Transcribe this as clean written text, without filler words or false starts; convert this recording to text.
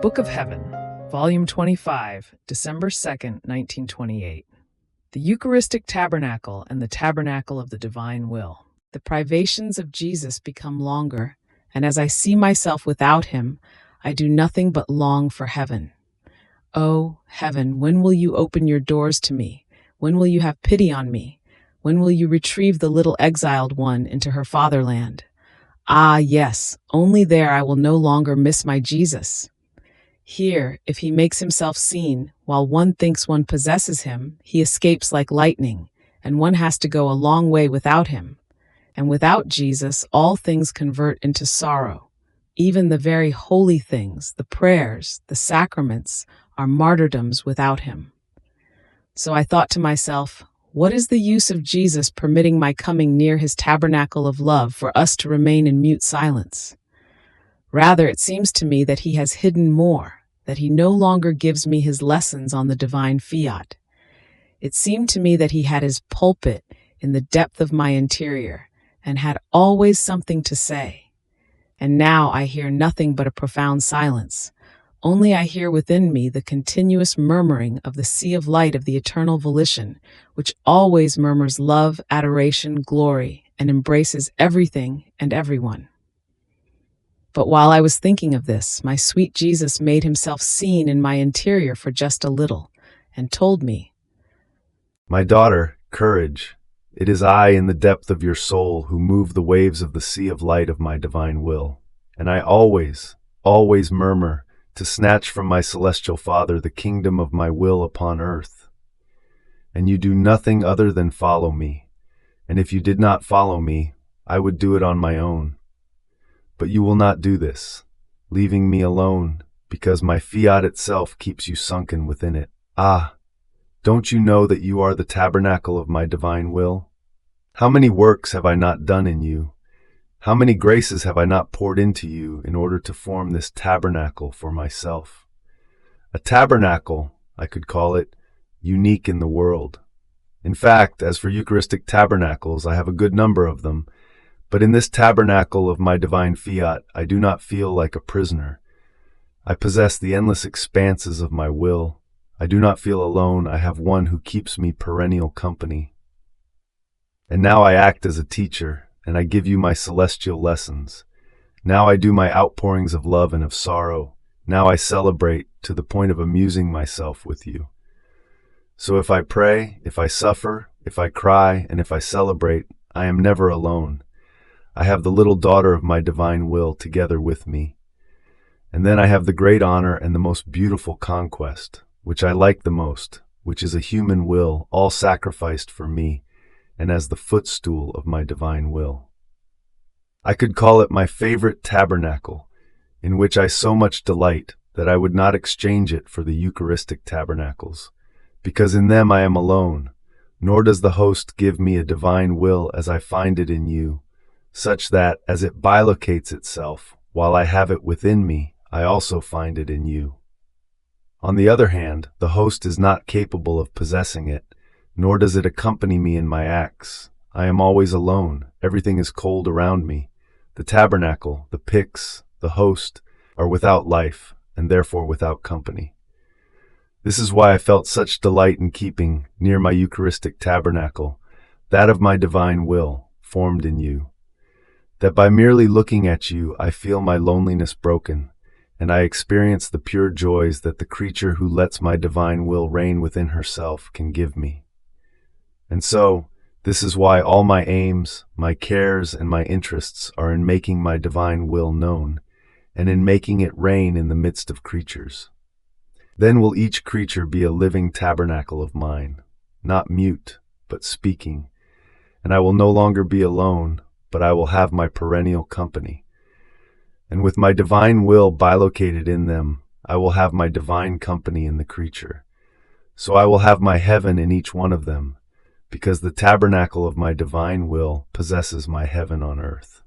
Book of Heaven, Volume 25, December 2nd, 1928. The Eucharistic Tabernacle and the Tabernacle of the Divine Will. The privations of Jesus become longer, and as I see myself without him, I do nothing but long for heaven. Oh, heaven, when will you open your doors to me? When will you have pity on me? When will you retrieve the little exiled one into her fatherland? Ah, yes, only there I will no longer miss my Jesus. Here, if he makes himself seen, while one thinks one possesses him, he escapes like lightning, and one has to go a long way without him. And without Jesus, all things convert into sorrow. Even the very holy things, the prayers, the sacraments, are martyrdoms without him. So I thought to myself, what is the use of Jesus permitting my coming near his tabernacle of love for us to remain in mute silence? Rather, it seems to me that he has hidden more, that he no longer gives me his lessons on the divine fiat. It seemed to me that he had his pulpit in the depth of my interior and had always something to say. And now I hear nothing but a profound silence. Only I hear within me the continuous murmuring of the sea of light of the eternal volition, which always murmurs love, adoration, glory, and embraces everything and everyone. But while I was thinking of this, my sweet Jesus made himself seen in my interior for just a little, and told me, "My daughter, courage. It is I in the depth of your soul who move the waves of the sea of light of my divine will. And I always, always murmur to snatch from my celestial Father the kingdom of my will upon earth. And you do nothing other than follow me. And if you did not follow me, I would do it on my own. But you will not do this, leaving me alone, because my fiat itself keeps you sunken within it. Ah, don't you know that you are the tabernacle of my divine will? How many works have I not done in you? How many graces have I not poured into you in order to form this tabernacle for myself? A tabernacle, I could call it, unique in the world. In fact, as for Eucharistic tabernacles, I have a good number of them. But in this tabernacle of my divine fiat, I do not feel like a prisoner. I possess the endless expanses of my will. I do not feel alone. I have one who keeps me perennial company. And now I act as a teacher, and I give you my celestial lessons. Now I do my outpourings of love and of sorrow. Now I celebrate to the point of amusing myself with you. So if I pray, if I suffer, if I cry, and if I celebrate, I am never alone. I have the little daughter of my divine will together with me. And then I have the great honor and the most beautiful conquest, which I like the most, which is a human will all sacrificed for me and as the footstool of my divine will. I could call it my favorite tabernacle, in which I so much delight that I would not exchange it for the Eucharistic tabernacles, because in them I am alone, nor does the host give me a divine will as I find it in you, such that, as it bilocates itself, while I have it within me, I also find it in you. On the other hand, the host is not capable of possessing it, nor does it accompany me in my acts. I am always alone. Everything is cold around me. The tabernacle, the pyx, the host, are without life, and therefore without company. This is why I felt such delight in keeping, near my Eucharistic tabernacle, that of my divine will, formed in you. That by merely looking at you, I feel my loneliness broken, and I experience the pure joys that the creature who lets my divine will reign within herself can give me. And so, this is why all my aims, my cares, and my interests are in making my divine will known, and in making it reign in the midst of creatures. Then will each creature be a living tabernacle of mine, not mute, but speaking, and I will no longer be alone, but I will have my perennial company. And with my divine will bilocated in them, I will have my divine company in the creature. So I will have my heaven in each one of them, because the tabernacle of my divine will possesses my heaven on earth.